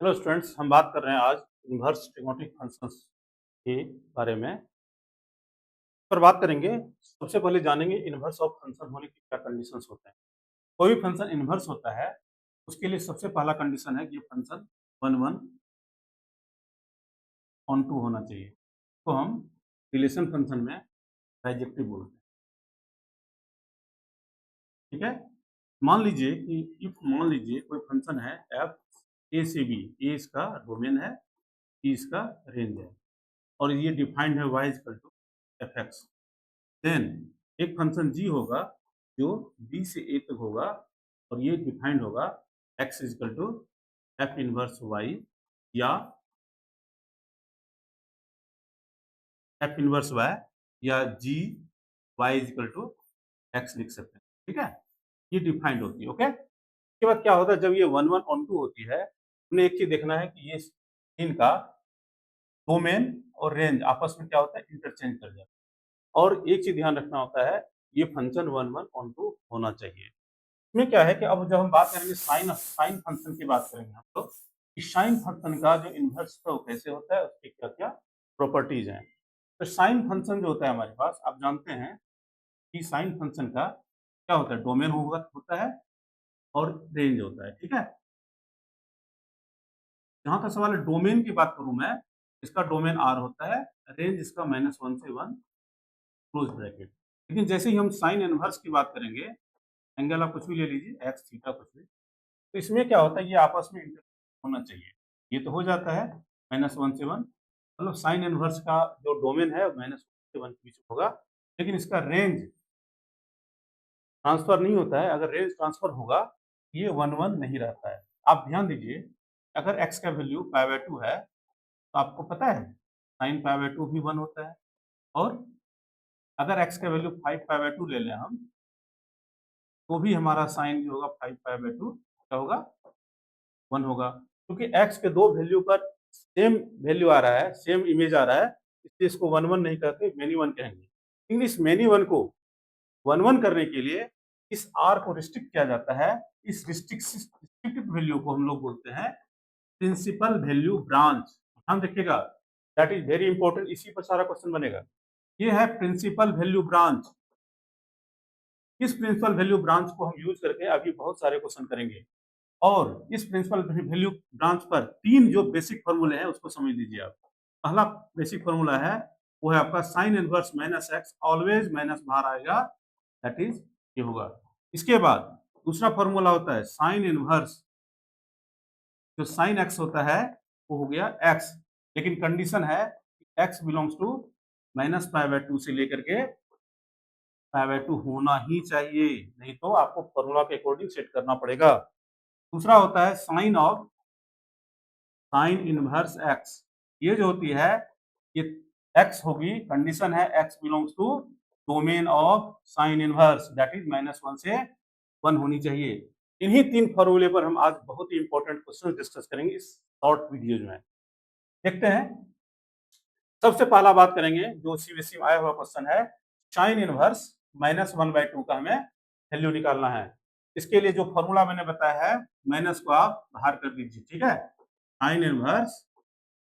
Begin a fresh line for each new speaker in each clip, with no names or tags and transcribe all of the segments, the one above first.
Hello students, हम बात कर रहे हैं आज इन्वर्स ट्रिगोनोमेट्रिक फंक्शंस के बारे में। पर बात करेंगे, सबसे पहले जानेंगे इन्वर्स ऑफ फंक्शन होने की क्या कंडीशंस होते हैं। कोई भी फंक्शन इन्वर्स होता है, उसके लिए सबसे पहला कंडीशन है कि ये फंक्शन 1 ऑन टू होना चाहिए। तो हम रिलेशन फंक्शन में बाइजेक्टिव बोलते हैं। ठीक है, मान लीजिए कोई फंक्शन है एफ ए से बी, ए इसका डोमेन है, बी इसका रेंज है, और ये डिफाइंड है y equal to f x. Then एक फंक्शन g होगा जो b से a तक होगा, और ये डिफाइंड होगा x equal to f inverse y या एफ इनवर्स y या g y equal to x लिख सकते हैं। ठीक है, ये डिफाइंड होती है। ओके, इसके बाद क्या होता है, जब ये 1 ऑन टू होती है, हमने एक चीज देखना है कि ये इनका डोमेन और रेंज आपस में क्या होता है, इंटरचेंज कर जाता है। और एक चीज ध्यान रखना होता है, ये फंक्शन 1 ऑन टू होना चाहिए। इसमें क्या है कि अब जब हम बात करेंगे साइन फंक्शन की बात करेंगे हम लोग, कि साइन फंक्शन का जो इन्वर्स है वो कैसे होता है, उसके क्या क्या प्रॉपर्टीज हैं। तो साइन फंक्शन जो होता है हमारे पास, आप जानते हैं कि साइन फंक्शन का क्या होता है, डोमेन होता है और रेंज होता है। ठीक है, जहां तक सवाल है डोमेन की बात करूं मैं, इसका डोमेन आर होता है, रेंज इसका -1 से 1 क्लोज ब्रैकेट। लेकिन जैसे ही हम साइन इनवर्स की बात करेंगे, एंगल आप कुछ भी ले लीजिए, एक्स थीटा कुछ भी, तो इसमें क्या होता है, ये आपस में इंटर होना चाहिए। ये तो हो जाता है -1 से 1, मतलब साइन इनवर्स का जो डोमेन है -1 से 1 के बीच में होगा। लेकिन इसका रेंज ट्रांसफर नहीं होता है। अगर रेंज ट्रांसफर होगा, ये 1 नहीं रहता है। आप ध्यान दीजिए, अगर एक्स का वैल्यू π/2 है, तो आपको पता है साइन π/2 भी 1 होता है। और अगर एक्स का वैल्यू 5π/2 ले लें हम, तो भी हमारा साइन जो होगा 5π/2 क्या होगा, 1 होगा। क्योंकि x के दो वैल्यू पर सेम वैल्यू आ रहा है, सेम इमेज आ रहा है, इसलिए इसको 1 नहीं कहते, मेनी वन कहेंगे। लेकिन इस मेनी वन को 1 करने के लिए इस r को रिस्ट्रिक्ट किया जाता है। इस रिस्ट्रिक्टेड वैल्यू को हम लोग बोलते हैं प्रिंसिपल वैल्यू ब्रांच। ध्यान रखिएगा, दैट इज वेरी इंपॉर्टेंट, इसी पर सारा क्वेश्चन बनेगा। ये है प्रिंसिपल वैल्यू ब्रांच। इस प्रिंसिपल वैल्यू ब्रांच को हम यूज करके अभी बहुत सारे क्वेश्चन करेंगे। और इस प्रिंसिपल वैल्यू ब्रांच पर तीन जो बेसिक फॉर्मूले हैं उसको समझ लीजिए आप। पहला बेसिक फॉर्मूला है, वो है आपका sine inverse minus x, always minus बाहर आएगा, दैट इज ये होगा। इसके बाद दूसरा फॉर्मूला होता है साइन इनवर्स, जो साइन एक्स होता है वो हो गया एक्स, लेकिन कंडीशन है एक्स बिलोंग्स टू -π/2 से लेकर के π/2 होना ही चाहिए, नहीं तो आपको फॉर्मूला के अकॉर्डिंग सेट करना पड़ेगा। दूसरा होता है साइन इनवर्स एक्स। ये जो होती है, ये एक्स होगी, कंडीशन है x belongs to domain of sine inverse, that is -1 से 1 होनी चाहिए। इन्हीं तीन फॉर्मूले पर हम आज बहुत ही इंपॉर्टेंट क्वेश्चन डिस्कस करेंगे इस शॉर्ट वीडियो में। देखते हैं, सबसे पहला बात करेंगे जो सीबीएसई में आया हुआ क्वेश्चन है, साइन इनवर्स -1/2 का हमें वैल्यू निकालना है। इसके लिए जो फॉर्मूला मैंने बताया है, माइनस को आप बाहर कर दीजिए। ठीक है, साइन इनवर्स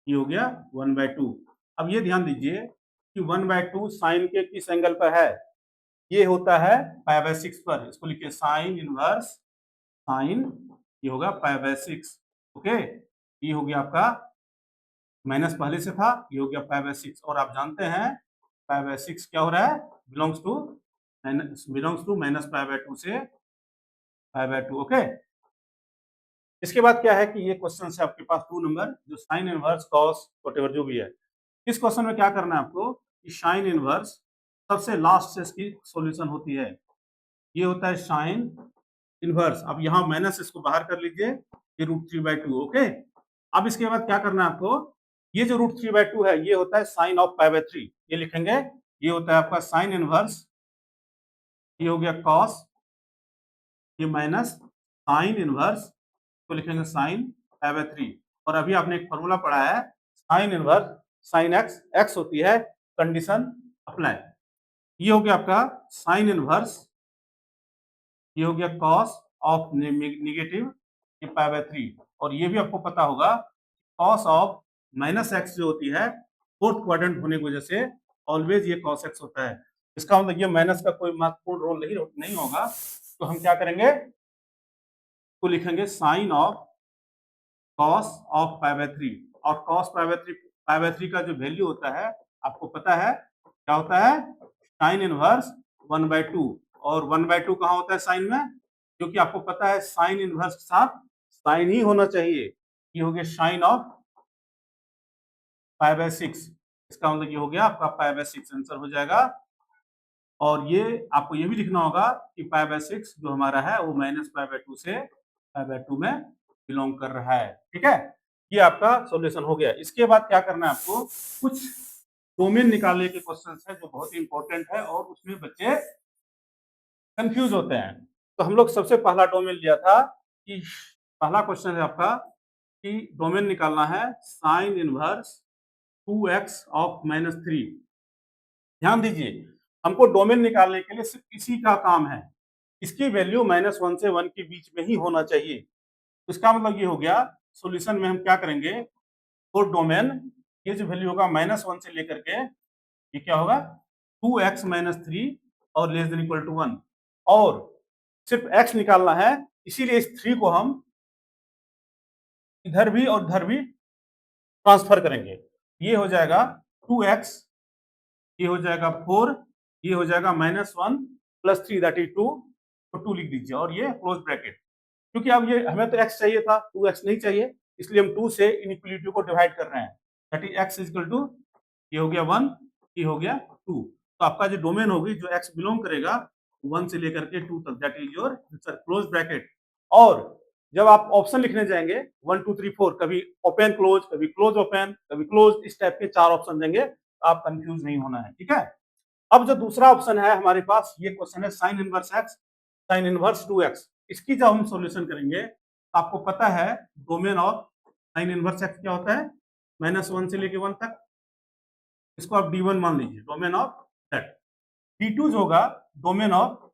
ये हो गया 1/2। अब ये ध्यान दीजिए कि 1/2 साइन के किस एंगल पर है, ये होता है π/6 पर। इसको लिखिए साइन इनवर्स साइन, ये होगा π/6। ओके, ये हो गया आपका, माइनस पहले से था, ये हो गया π/6। और आप जानते हैं π/6 क्या हो रहा है, बिलोंग्स टू -π/2 से π/2। ओके, इसके बाद क्या है कि ये क्वेश्चन है आपके पास 2 नंबर, जो साइन इनवर्स कॉस वॉटेवर जो भी है। इस क्वेश्चन में क्या करना है आपको, कि साइन इनवर्स सबसे लास्ट से इसकी सॉल्यूशन होती है, ये होता है साइन इनवर्स। अब यहाँ माइनस इसको बाहर कर लीजिए, ये √3/2। ओके, अब इसके बाद क्या करना है आपको, ये जो √3/2 है, ये होता है साइन ऑफ π/3, ये लिखेंगे, ये होता है आपका साइन इनवर्स, ये हो गया कॉस, ये माइनस साइन इनवर्स, तो लिखेंगे साइन π/3। और अभी आपने एक फॉर्मूला पढ़ा है, sine inverse sine x, x होती है कंडीशन अप्लाई। ये हो गया आपका साइन इनवर्स, ये हो गया कॉस ऑफ नेगेटिव ये π/3 और ये भी आपको पता होगा cos ऑफ माइनस एक्स जो होती है फोर्थ क्वाड्रेंट होने की वजह से ऑलवेज ये cos x होता है। इसका मतलब ये माइनस का कोई महत्वपूर्ण रोल नहीं होगा, तो हम क्या करेंगे, तो लिखेंगे साइन ऑफ cos ऑफ π/3 और cos π/3 का जो वैल्यू होता है आपको पता है क्या होता है, साइन इनवर्स 1/2 और 1/2 कहाँ होता है साइन में, क्योंकि आपको पता है साइन इनवर्स के साथ साइन ही होना चाहिए। ये हो गया साइन ऑफ π/6, इसका मतलब ये हो गया आपका π/6 आंसर हो जाएगा। और ये आपको ये भी लिखना होगा कि π/6 जो हमारा है वो -π/2 से π/2 में बिलोंग कर रहा है। ठीक है, ये आपका सॉल्यूशन हो गया। इसके बाद क्या करना है आपको, कुछ डोमेन निकालने के क्वेश्चंस है जो बहुत ही इंपॉर्टेंट है और उसमें बच्चे कंफ्यूज होते हैं। तो हम लोग सबसे पहला डोमेन लिया था कि पहला क्वेश्चन है आपका कि डोमेन निकालना है साइन इनवर्स 2x ऑफ -3। ध्यान दीजिए, हमको डोमेन निकालने के लिए सिर्फ इसी का काम है, इसकी वैल्यू -1 से 1 के बीच में ही होना चाहिए। इसका मतलब ये हो गया सॉल्यूशन में हम क्या करेंगे, फॉर डोमेन ये जो वैल्यू होगा -1 से लेकर के ये क्या होगा 2x - 3 और लेस देन इक्वल टू 1 और सिर्फ x निकालना है, इसीलिए इस 3 को हम इधर भी और इधर भी ट्रांसफर करेंगे। ये हो जाएगा 2x, ये हो जाएगा 4, ये हो जाएगा -1 + 3 दैट इज 2, तो 2 लिख दीजिए और ये क्लोज ब्रैकेट। क्योंकि अब ये हमें तो x चाहिए था, 2x नहीं चाहिए, इसलिए हम 2 से इनइक्वालिटी को डिवाइड कर रहे हैं। That is x equal to ये हो गया 1, ये हो गया 2। तो आपका जो डोमेन होगी जो x बिलोंग करेगा 1 से लेकर के 2 तक, that is your answer close bracket. और जब आप ऑप्शन लिखने जाएंगे 1 2 3 4, कभी ओपन क्लोज, कभी क्लोज ओपन, कभी क्लोज, इस टाइप के 4 ऑप्शन देंगे, आप कंफ्यूज नहीं होना है। ठीक है, अब जो दूसरा ऑप्शन है हमारे पास, ये क्वेश्चन है sine inverse x sine inverse 2x। इसकी जब हम सॉल्यूशन करेंगे तो आपको पता है domain of sine inverse x क्या होता है, -1 से लेके 1 तक, इसको आप d1 मान लीजिए, डोमेन ऑफ दैट। d2 जो होगा domain of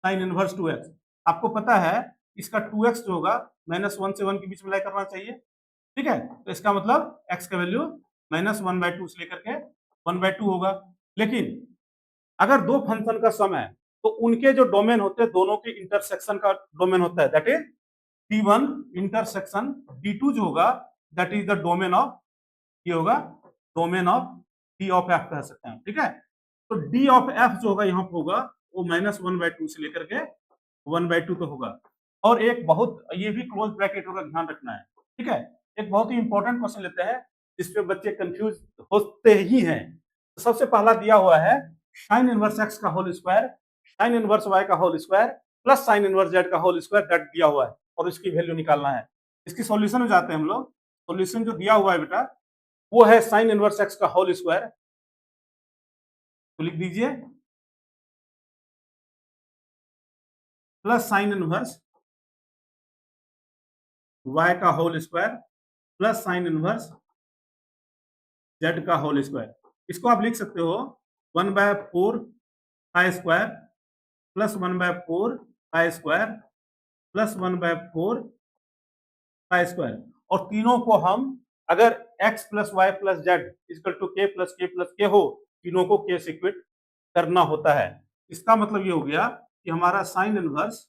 sine inverse 2x, आपको पता है इसका 2x जो होगा -1 से 1 के बीच में लाई करना चाहिए। ठीक है, तो इसका मतलब x का वैल्यू -1/2 से लेकर के 1/2 होगा। लेकिन अगर दो फंक्शन का सम है तो उनके जो डोमेन होते हैं दोनों के इंटरसेक्शन का डोमेन होता है, that is d1 intersection d2 जो होगा that is the domain of, ये होगा domain of d of f कह सकते हैं। ठीक है, तो d ऑफ f जो होगा यहाँ पे होगा वो -1/2 से लेकर के 1/2 तक होगा। और एक बहुत, ये भी क्लोज ब्रैकेट होगा, ध्यान रखना है। ठीक है, एक बहुत ही इंपॉर्टेंट क्वेश्चन लेते हैं जिसपे बच्चे कंफ्यूज होते ही हैं। तो सबसे पहला दिया हुआ है साइन इनवर्स x का whole square, sine inverse y का whole square plus sine inverse z का होल स्क्वायर, दैट दिया हुआ है और इसकी वैल्यू निकालना है। इसकी सॉल्यूशन में जाते हैं हम लोग। सॉल्यूशन जो दिया हुआ है बेटा वो है साइन इनवर्स x का होल स्क्वायर, तो लिख दीजिए प्लस साइन इनवर्स y का whole square plus sine inverse z का होल स्क्वायर। इसको आप लिख सकते हो 1/4 pi square plus 1/4 pi square plus 1/4 pi square. और तीनों को हम अगर x plus y plus z equal to k plus k हो, तीनों को k से इक्वेट करना होता है। इसका मतलब ये हो गया कि हमारा साइन इनवर्स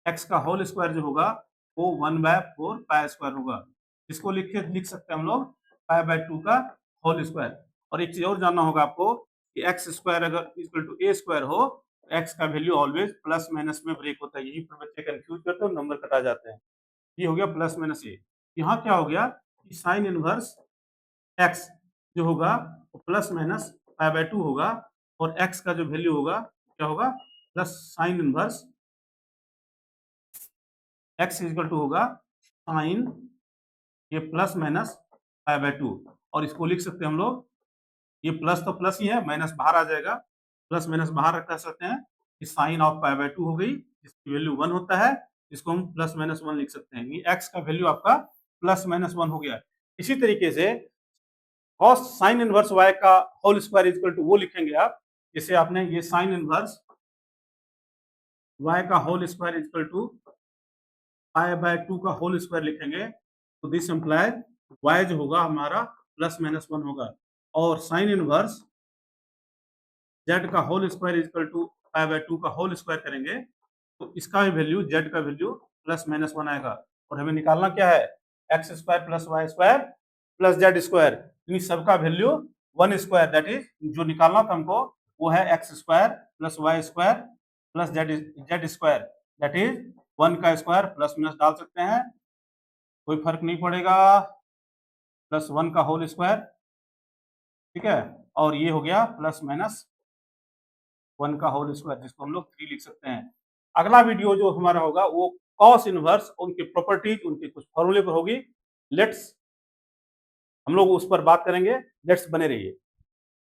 x का होल स्क्वायर जो होगा वो 1/4 पाई स्क्वायर होगा। इसको लिख सकते हैं हम लोग π/2 का होल स्क्वायर। और एक चीज और जानना होगा आपको कि एक्स स्क्वायर अगर इक्वल टू ए स्क्वायर हो तो एक्स का वैल्यू ऑलवेज प्लस माइनस में ब्रेक होता है। यही पर बच्चे कंफ्यूज करते हैं, नंबर कटा जाते हैं। ये हो गया प्लस माइनस ए। यहाँ क्या हो गया कि साइन इनवर्स एक्स जो होगा वो प्लस माइनस π/2 होगा और एक्स का जो वैल्यू होगा क्या होगा plus sine inverse x equal to होगा साइन ये प्लस माइनस π/2 और इसको लिख सकते हैं हम लोग, ये प्लस तो प्लस ही है, माइनस बाहर आ जाएगा, प्लस माइनस बाहर रख सकते हैं कि साइन ऑफ π/2 हो गई जिसकी वैल्यू 1 होता है, इसको हम प्लस माइनस 1 लिख सकते हैं। ये x का वैल्यू आपका प्लस माइनस 1 हो गया। इसी तरीके से cos साइन इनवर्स y का होल स्क्वायर इक्वल टू वो लिखेंगे आप, जैसे आपने ये साइन इनवर्स y का whole square equal to pi by 2 का होल स्क्वायर लिखेंगे तो दिस एम्प्लाय y जो होगा हमारा प्लस माइनस 1 होगा, और साइन इनवर्स z का whole square equal to pi by 2 का होल स्क्वायर करेंगे तो इसका भी वैल्यू z का वैल्यू प्लस माइनस 1 आएगा, और हमें निकालना क्या है x square plus y square plus z square, इन सबका वैल्यू 1 स्क्वायर, दैट इज जो निकालना था हमको वो है x square plus y square plus z square, that is 1 का स्क्वायर प्लस माइनस डाल सकते हैं, कोई फर्क नहीं पड़ेगा, प्लस 1 का होल स्क्वायर, ठीक है, और ये हो गया प्लस माइनस 1 का होल स्क्वायर जिसको हम लोग 3 लिख सकते हैं। अगला वीडियो जो हमारा होगा वो कॉस इनवर्स, उनकी प्रॉपर्टीज, उनके कुछ फॉर्मूले पर होगी। लेट्स हम लोग उस पर बात करेंगे, लेट्स बने रहिए।